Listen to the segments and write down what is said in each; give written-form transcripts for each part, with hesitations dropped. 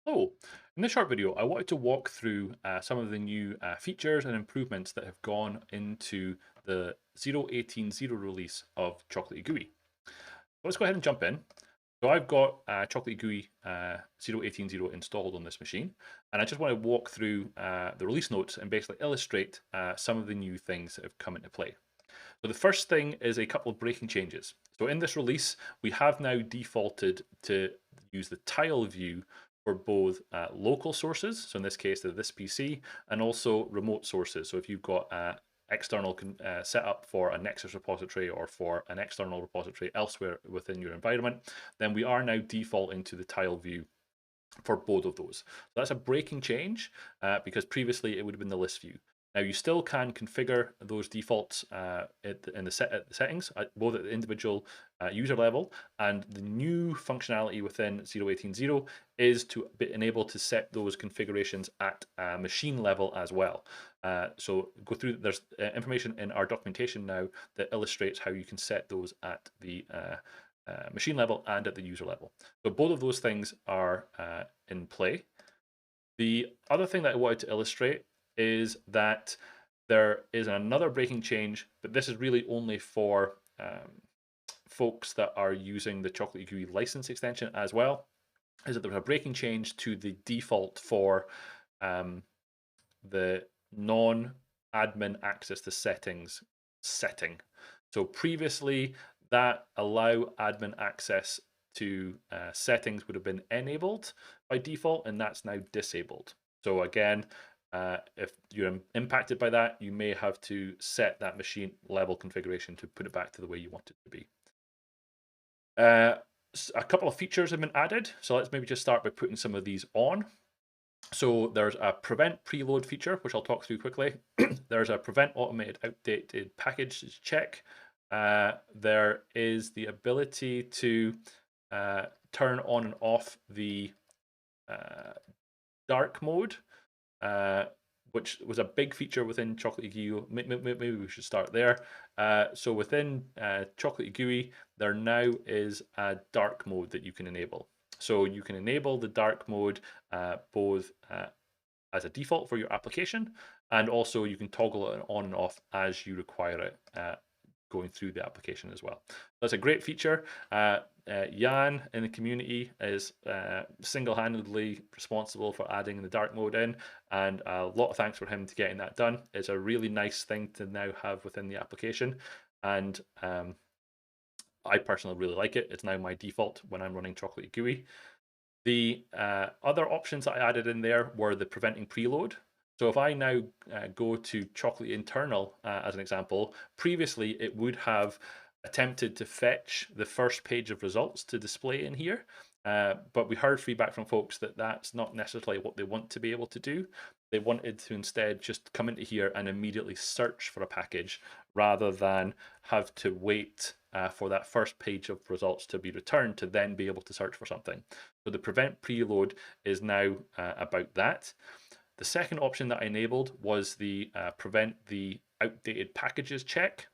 Oh, in this short video, I wanted to walk through some of the new features and improvements that have gone into the 0.18.0 release of Chocolatey GUI. Let's go ahead and jump in. So I've got Chocolatey GUI 0.18.0 installed on this machine, and I just want to walk through the release notes and basically illustrate some of the new things that have come into play. So the first thing is a couple of breaking changes. So in this release, we have now defaulted to use the tile view for both local sources, so in this case, this PC, and also remote sources. So if you've got external setup for a Nexus repository or for an external repository elsewhere within your environment, then we are now defaulting to the tile view for both of those. So that's a breaking change because previously it would have been the list view. Now you still can configure those defaults in the settings, both at the individual user level, and the new functionality within 0.18.0 is to enable to set those configurations at machine level as well. So go through, there's information in our documentation now that illustrates how you can set those at the machine level and at the user level. So both of those things are in play. The other thing that I wanted to illustrate is that there is another breaking change, but this is really only for folks that are using the Chocolatey GUI license extension as well, is that there's a breaking change to the default for the non-admin access to settings setting. So previously, that allow admin access to settings would have been enabled by default, and that's now disabled. So again, if you're impacted by that, you may have to set that machine level configuration to put it back to the way you want it to be. A couple of features have been added, so let's maybe just start by putting some of these on. So there's a prevent preload feature, which I'll talk through quickly. There's a prevent automated outdated package check. There is the ability to turn on and off the dark mode, which was a big feature within Chocolatey GUI. Maybe we should start there. So within Chocolatey GUI, there now is a dark mode that you can enable. So you can enable the dark mode both as a default for your application, and also you can toggle it on and off as you require it going through the application as well. That's a great feature. Jan in the community is single-handedly responsible for adding the dark mode in, and a lot of thanks for him to getting that done. It's a really nice thing to now have within the application, and I personally really like it. It's now my default when I'm running Chocolatey GUI. The other options that I added in there were the preventing preload. So if I now go to Chocolatey internal as an example, previously it would have attempted to fetch the first page of results to display in here. But we heard feedback from folks that that's not necessarily what they want to be able to do. They wanted to instead just come into here and immediately search for a package rather than have to wait for that first page of results to be returned to then be able to search for something. So the prevent preload is now about that. The second option that I enabled was the prevent the outdated packages check.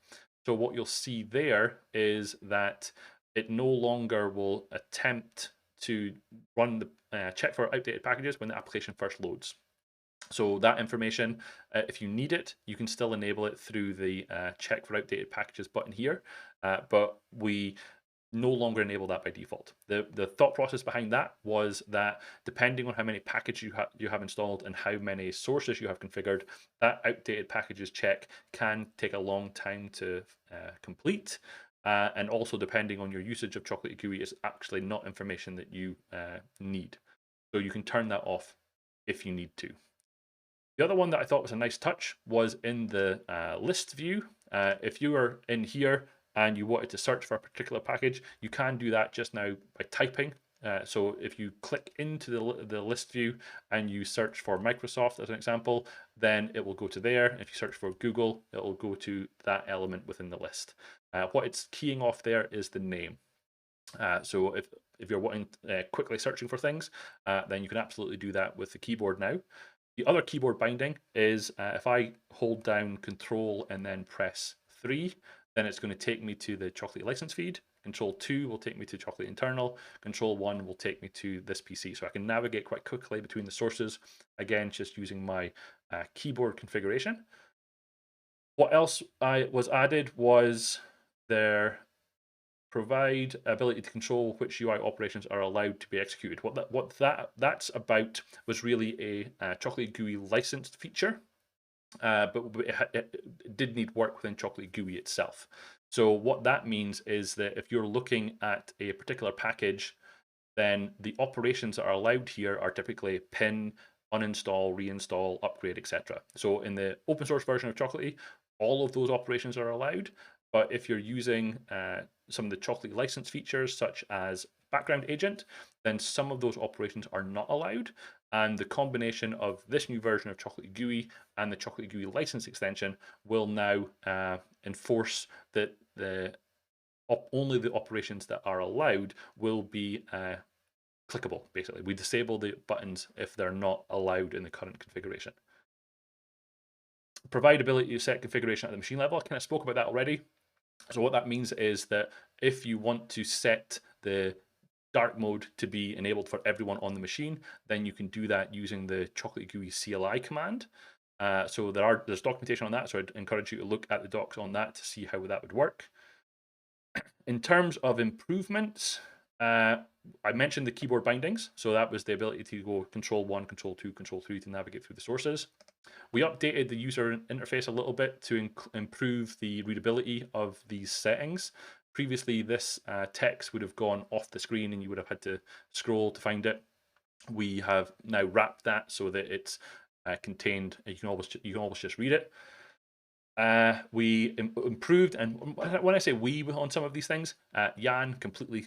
So what you'll see there is that it no longer will attempt to run the check for outdated packages when the application first loads. So that information, if you need it, you can still enable it through the check for outdated packages button here, but we no longer enable that by default. The thought process behind that was that depending on how many packages you have installed and how many sources you have configured, that outdated packages check can take a long time to complete. And also depending on your usage of Chocolatey GUI, is actually not information that you need. So you can turn that off if you need to. The other one that I thought was a nice touch was in the list view. If you are in here and you wanted to search for a particular package, you can do that just now by typing. So if you click into the list view and you search for Microsoft as an example, then it will go to there. If you search for Google, it will go to that element within the list. What it's keying off there is the name. So if you're wanting quickly searching for things, then you can absolutely do that with the keyboard now. The other keyboard binding is if I hold down Control and then press 3, then it's going to take me to the Chocolatey license feed. Control 2 will take me to Chocolatey Internal. Control 1 will take me to this PC. So I can navigate quite quickly between the sources, again, just using my keyboard configuration. What else was added was their provide ability to control which UI operations are allowed to be executed. What that's about was really a Chocolatey GUI licensed feature, but it did need work within Chocolatey GUI itself. So what that means is that if you're looking at a particular package, then the operations that are allowed here are typically pin, uninstall, reinstall, upgrade, etc. So in the open source version of Chocolatey, all of those operations are allowed. But if you're using some of the Chocolatey license features, such as background agent, then some of those operations are not allowed. And the combination of this new version of Chocolatey GUI and the Chocolatey GUI license extension will now enforce that only the operations that are allowed will be clickable, basically. We disable the buttons if they're not allowed in the current configuration. Provide ability to set configuration at the machine level. I kind of spoke about that already. So what that means is that if you want to set the dark mode to be enabled for everyone on the machine, then you can do that using the Chocolatey GUI CLI command. So there's documentation on that, so I'd encourage you to look at the docs on that to see how that would work. In terms of improvements, I mentioned the keyboard bindings. So that was the ability to go Control 1, Control 2, Control 3 to navigate through the sources. We updated the user interface a little bit to improve the readability of these settings. Previously, this text would have gone off the screen and you would have had to scroll to find it. We have now wrapped that so that it's contained, you can always just read it. We improved, and when I say we on some of these things, Jan completely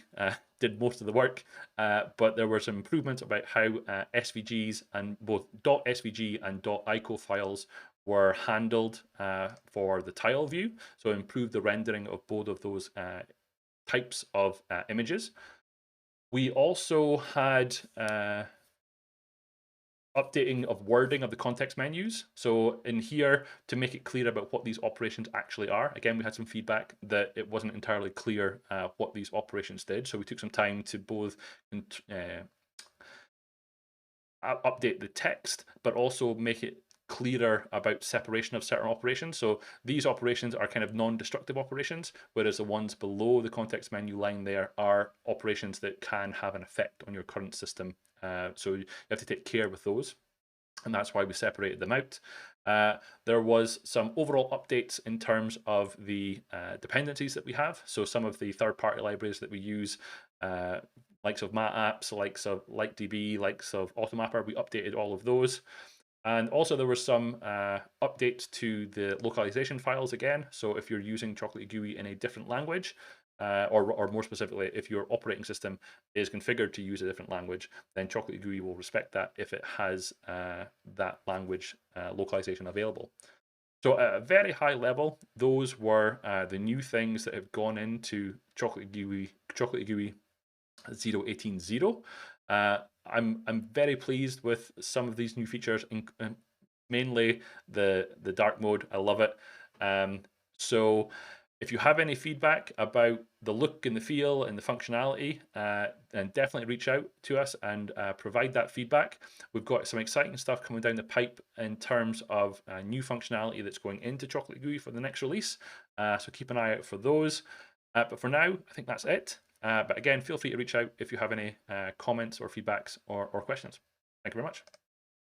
did most of the work, but there were some improvements about how SVGs and both .svg and .ico files were handled for the tile view, so improved the rendering of both of those types of images. We also had updating of wording of the context menus. So in here, to make it clear about what these operations actually are, again, we had some feedback that it wasn't entirely clear what these operations did. So we took some time to both update the text, but also make it clearer about separation of certain operations. So these operations are kind of non-destructive operations, whereas the ones below the context menu line there are operations that can have an effect on your current system. So you have to take care with those, and that's why we separated them out. There was some overall updates in terms of the dependencies that we have. So some of the third-party libraries that we use, likes of MatApps, likes of LikeDB, likes of Automapper, we updated all of those. And also there were some updates to the localization files again. So if you're using Chocolatey GUI in a different language, or more specifically, if your operating system is configured to use a different language, then Chocolatey GUI will respect that if it has that language localization available. So at a very high level, those were the new things that have gone into Chocolatey GUI 0.18.0. I'm very pleased with some of these new features, mainly the dark mode. I love it. So if you have any feedback about the look and the feel and the functionality, then definitely reach out to us and provide that feedback. We've got some exciting stuff coming down the pipe in terms of new functionality that's going into Chocolatey GUI for the next release. So keep an eye out for those. But for now, I think that's it. But again, feel free to reach out if you have any comments or feedbacks or questions. Thank you very much.